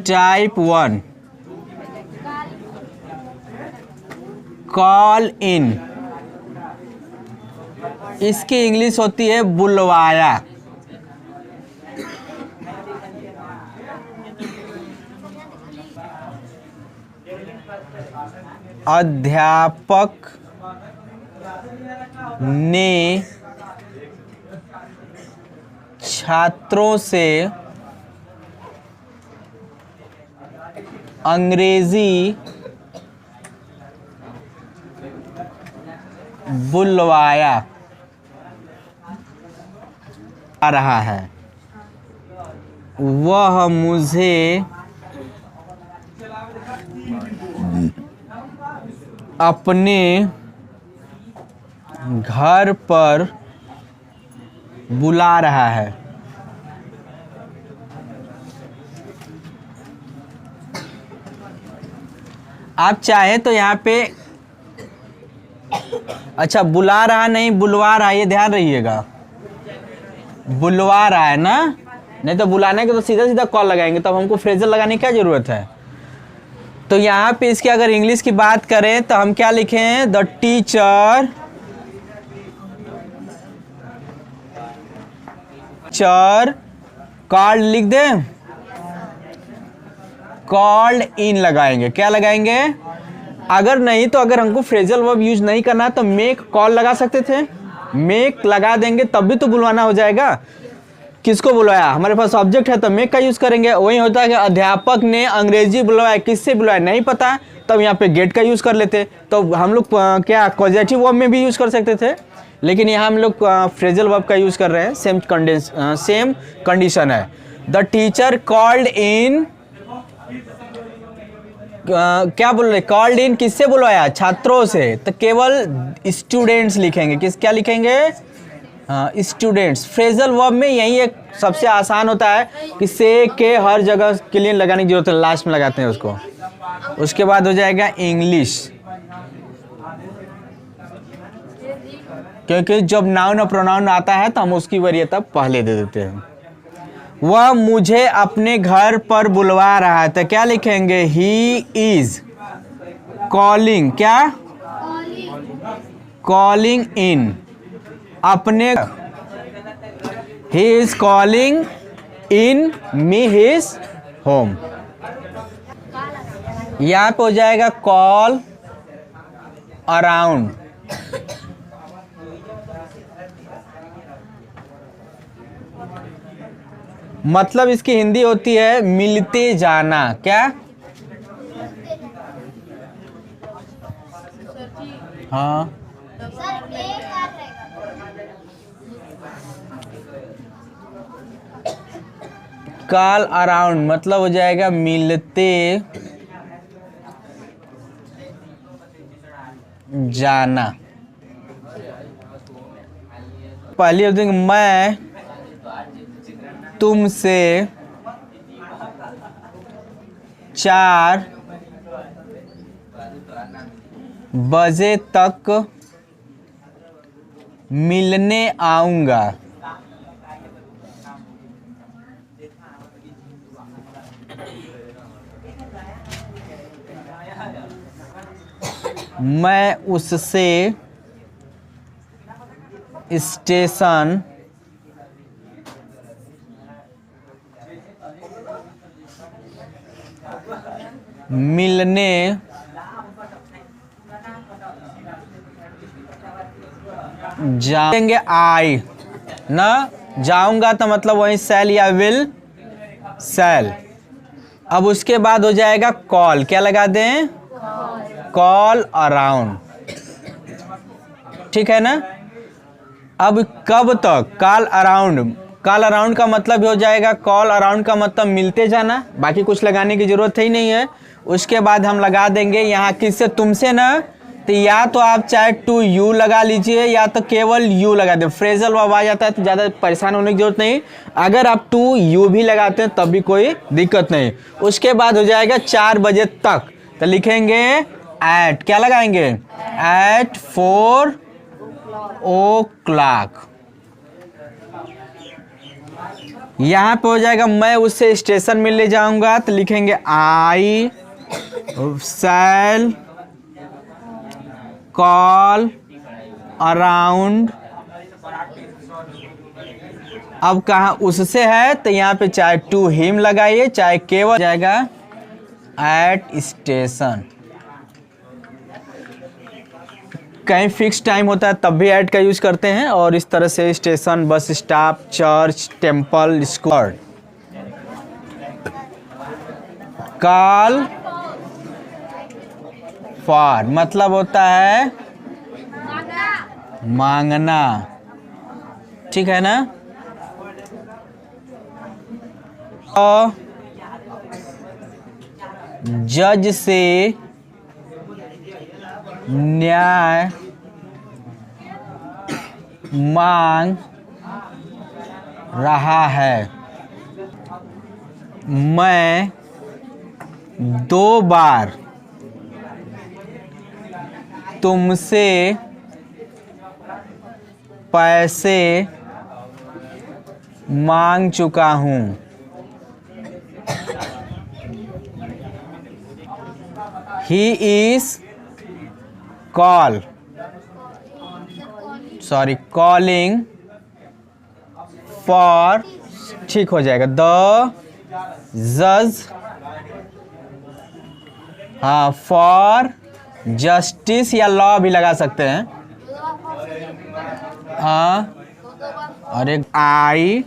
Type 1 call in, इसकी English होती है बुलवाया। अध्यापक ने छात्रों से अंग्रेजी बुलवाया आ रहा है। वह मुझे अपने घर पर बुला रहा है। आप चाहे तो यहाँ पे, अच्छा बुला रहा नहीं बुलवा रहा, ये ध्यान रहिएगा। बुलवा रहा है ना, नहीं तो बुलाने के तो सीधा सीधा कॉल लगाएंगे, तब हमको फ्रेजल लगाने की क्या जरूरत है। तो यहाँ पे इसकी अगर इंग्लिश की बात करें तो हम क्या लिखें, द टीचर कॉल्ड, लिख दें, कॉल्ड इन लगाएंगे। क्या लगाएंगे, अगर नहीं तो अगर हमको फ्रेजल वर्ब यूज नहीं करना तो मेक कॉल लगा सकते थे, मेक लगा देंगे तब भी तो बुलवाना हो जाएगा। किसको बुलवाया, हमारे पास ऑब्जेक्ट है तो मेक का यूज करेंगे। वही होता है कि अध्यापक ने अंग्रेजी बुलवाया, किससे बुलवाया नहीं पता, तब यहाँ पे गेट का यूज कर लेते, तो हम लोग क्या कॉजेटिव वर्ब में भी यूज कर सकते थे, लेकिन यहाँ हम लोग फ्रेजल वर्ब का यूज कर रहे हैं। सेम कंडीशन है। द टीचर कॉल्ड इन, क्या बोल रहे, कॉल्ड इन किससे बुलवाया, छात्रों से, तो केवल स्टूडेंट्स लिखेंगे। क्या लिखेंगे, स्टूडेंट्स। फ्रेजल वर्ब में यही एक सबसे आसान होता है कि से के हर जगह के लिए लगाने की जरूरत है, लास्ट में लगाते हैं उसको। उसके बाद हो जाएगा इंग्लिश, क्योंकि जब नाउन और प्रोनाउन आता है तो हम उसकी वरीयता पहले दे देते हैं। वह मुझे अपने घर पर बुलवा रहा है, तो क्या लिखेंगे, ही इज कॉलिंग, क्या कॉलिंग इन, अपने, he is calling in me his home. यहाँ पे हो जाएगा कॉल अराउंड, मतलब इसकी हिंदी होती है मिलते जाना। क्या, हाँ कॉल अराउंड मतलब हो जाएगा मिलते जाना। पहली होती है मैं तुमसे 4 बजे तक मिलने आऊंगा। मैं उससे स्टेशन मिलने जाएंगे। आई ना जाऊंगा तो मतलब वही सेल या विल सेल। अब उसके बाद हो जाएगा कॉल, क्या लगा दें, कॉल अराउंड, ठीक है ना। अब कब तक, कॉल अराउंड, कॉल अराउंड का मतलब हो जाएगा, कॉल अराउंड का मतलब मिलते जाना, बाकी कुछ लगाने की जरूरत ही नहीं है। उसके बाद हम लगा देंगे यहाँ किससे, तुमसे ना, तो या तो आप चाहे टू यू लगा लीजिए या तो केवल यू लगा दे। फ्रेजल वर्ब आ जाता है तो ज़्यादा परेशान होने की जरूरत नहीं, अगर आप टू यू भी लगाते हैं तब भी कोई दिक्कत नहीं। उसके बाद हो जाएगा 4 बजे तक, तो लिखेंगे एट, क्या लगाएंगे, एट 4 o'clock। यहाँ पे हो जाएगा मैं उससे स्टेशन में ले जाऊंगा, तो लिखेंगे आई शैल कॉल अराउंड। अब कहाँ उससे है, तो यहाँ पे चाहे टू हिम लगाइए, चाहे केवल जाएगा एट स्टेशन। कहीं फिक्स टाइम होता है तब भी ऐड का यूज करते हैं, और इस तरह से station, bus stop, church, temple, school. Call for मतलब होता है मांगना, ठीक है ना। तो जज से न्याय मांग रहा है। मैं 2 बार तुमसे पैसे मांग चुका हूं। He is calling for, ठीक हो जाएगा, द जज, हाँ, फॉर जस्टिस या लॉ भी लगा सकते हैं। हाँ, अरे आई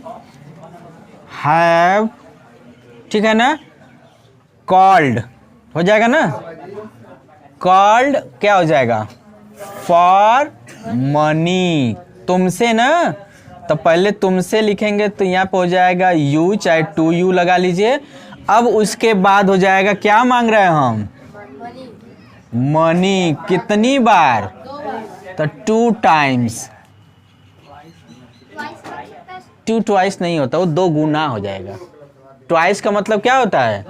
हैव, ठीक है ना, कॉल्ड हो जाएगा ना। कॉल्ड क्या हो जाएगा, फॉर मनी, तुमसे ना, तो पहले तुमसे लिखेंगे तो यहाँ पे हो जाएगा यू, चाहे टू यू लगा लीजिए। अब उसके बाद हो जाएगा क्या मांग रहे हैं हम, मनी। कितनी बार, तो 2 टाइम्स। 2 ट्वाइस नहीं होता, वो 2 गुना हो जाएगा। ट्वाइस का मतलब क्या होता है,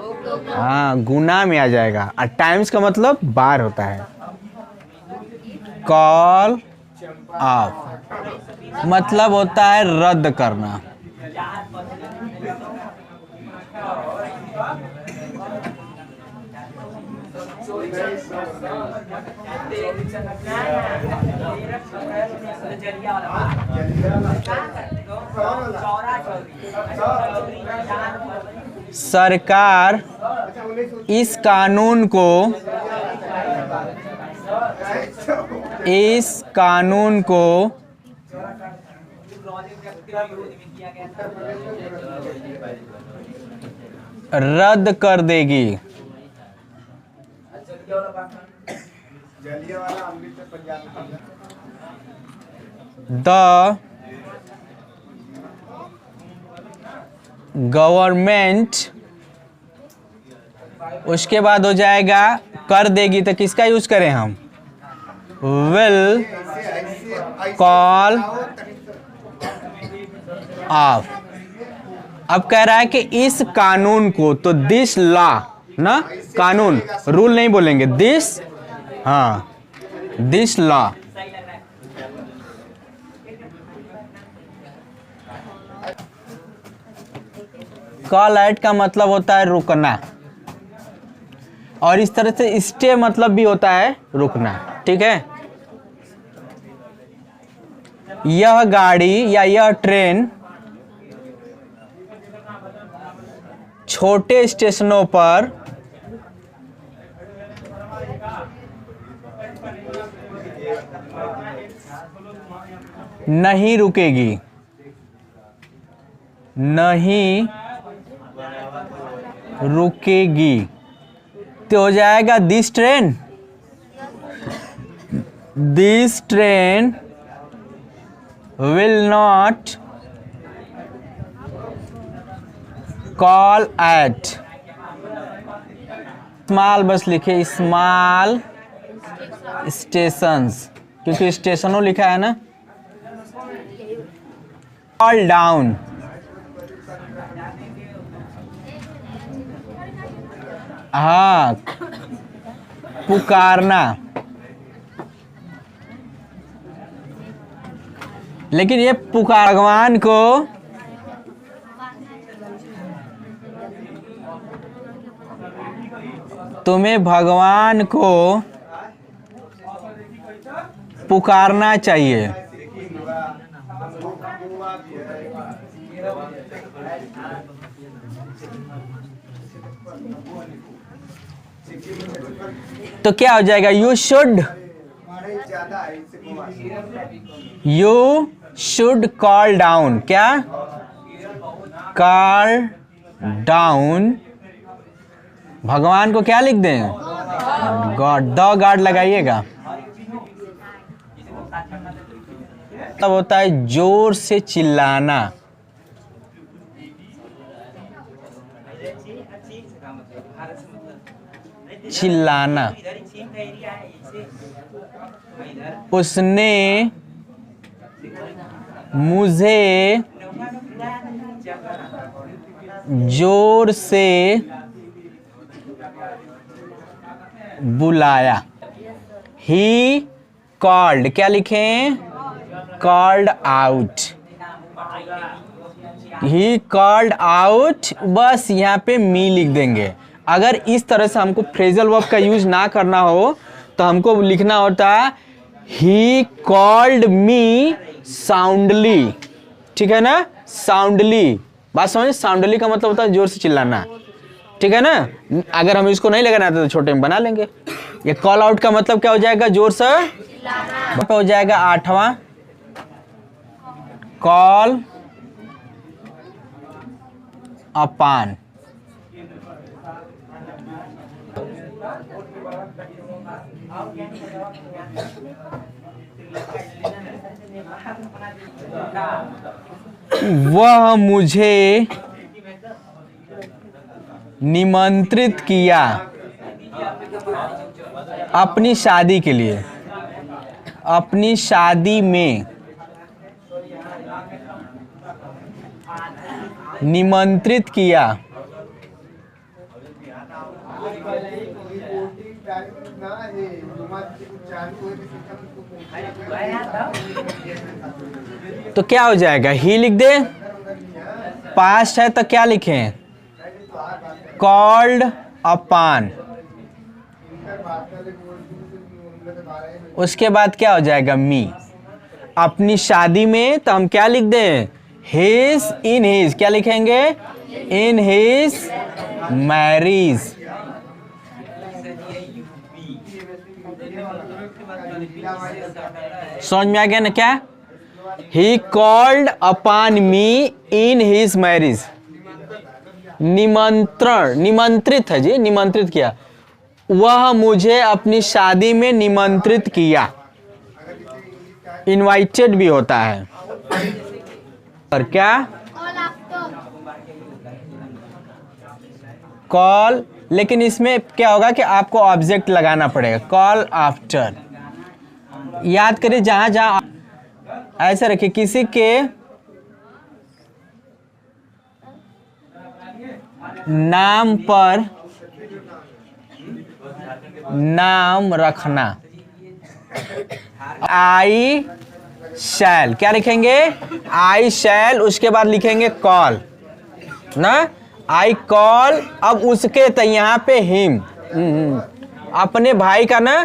हाँ, गुना में आ जाएगा, और टाइम्स का मतलब बार होता है। कॉल ऑफ मतलब होता है रद्द करना। सरकार इस कानून को रद्द कर देगी। द गवर्नमेंट, उसके बाद हो जाएगा कर देगी, तो किसका यूज करें हम, विल कॉल ऑफ। अब कह रहा है कि इस कानून को, तो दिस लॉ ना, कानून, रूल नहीं बोलेंगे, दिस, हाँ, दिस लॉ। कॉल एट का मतलब होता है रुकना, और इस तरह से स्टे मतलब भी होता है रुकना, ठीक है। यह गाड़ी या यह ट्रेन छोटे स्टेशनों पर नहीं रुकेगी, नहीं रुकेगी, तो हो जाएगा this train will not call at, small बस लिखे, स्मॉल स्टेशंस, क्योंकि स्टेशनों लिखा है ना। कॉल डाउन, हाँ, पुकारना। लेकिन ये पुकार भगवान को तुम्हें भगवान को पुकारना चाहिए। तो क्या हो जाएगा? You should calm down. क्या? Calm down. भगवान को क्या लिख दें? गॉड। द गॉड लगाइएगा। तब होता है जोर से चिल्लाना। चिल्लाना। उसने मुझे जोर से बुलाया। He called. क्या लिखें? Called out. He called out. बस यहाँ पे मी लिख देंगे। अगर इस तरह से हमको फ्रेजल वर्ब का यूज ना करना हो तो हमको लिखना होता है ही कॉल्ड मी साउंडली। ठीक है ना? साउंडली। बात समझ? साउंडली का मतलब होता है जोर से चिल्लाना। ठीक है ना? अगर हम इसको नहीं लगाना तो छोटे में बना लेंगे। ये कॉल आउट का मतलब क्या हो जाएगा? जोर से चिल्लाना। हो जाएगा 8वां कॉल अपॉन। वह मुझे निमंत्रित किया अपनी शादी के लिए। अपनी शादी में निमंत्रित किया। तो क्या हो जाएगा? ही लिख दे। पास्ट है तो क्या लिखें? Called upon. उसके बाद क्या हो जाएगा? मी। अपनी शादी में तो हम क्या लिख दें? हिज। In his. क्या लिखेंगे? In his marriage. समझ में आ गया ना? क्या? He called upon me in his marriage. निमंत्रण। निमंत्रित है जी। निमंत्रित किया। वह मुझे अपनी शादी में निमंत्रित किया। इनवाइटेड भी होता है। और क्या? कॉल। लेकिन इसमें क्या होगा कि आपको ऑब्जेक्ट लगाना पड़ेगा। Call after. याद करिए जहां जहां ऐसे रखिए किसी के नाम पर नाम रखना। आई शैल। क्या लिखेंगे? आई शैल। उसके बाद लिखेंगे कॉल ना। I call. अब उसके तो यहाँ पे हिम। अपने भाई का ना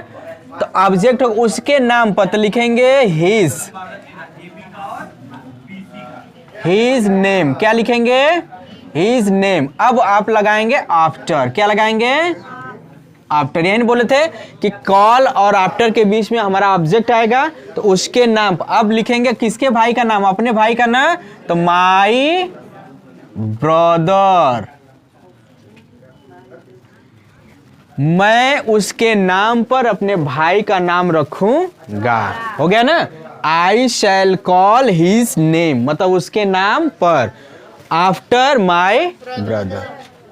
तो ऑब्जेक्ट उसके नाम पर तो लिखेंगे हिज। His name. क्या लिखेंगे? His name. अब आप लगाएंगे आफ्टर। क्या लगाएंगे? आफ्टर। यानी बोले थे कि कॉल और आफ्टर के बीच में हमारा ऑब्जेक्ट आएगा तो उसके नाम। अब लिखेंगे किसके भाई का नाम? अपने भाई का ना तो माई ब्रदर। मैं उसके नाम पर अपने भाई का नाम रखूंगा। हो गया ना? आई शैल कॉल हिज नेम मतलब उसके नाम पर आफ्टर माई ब्रदर।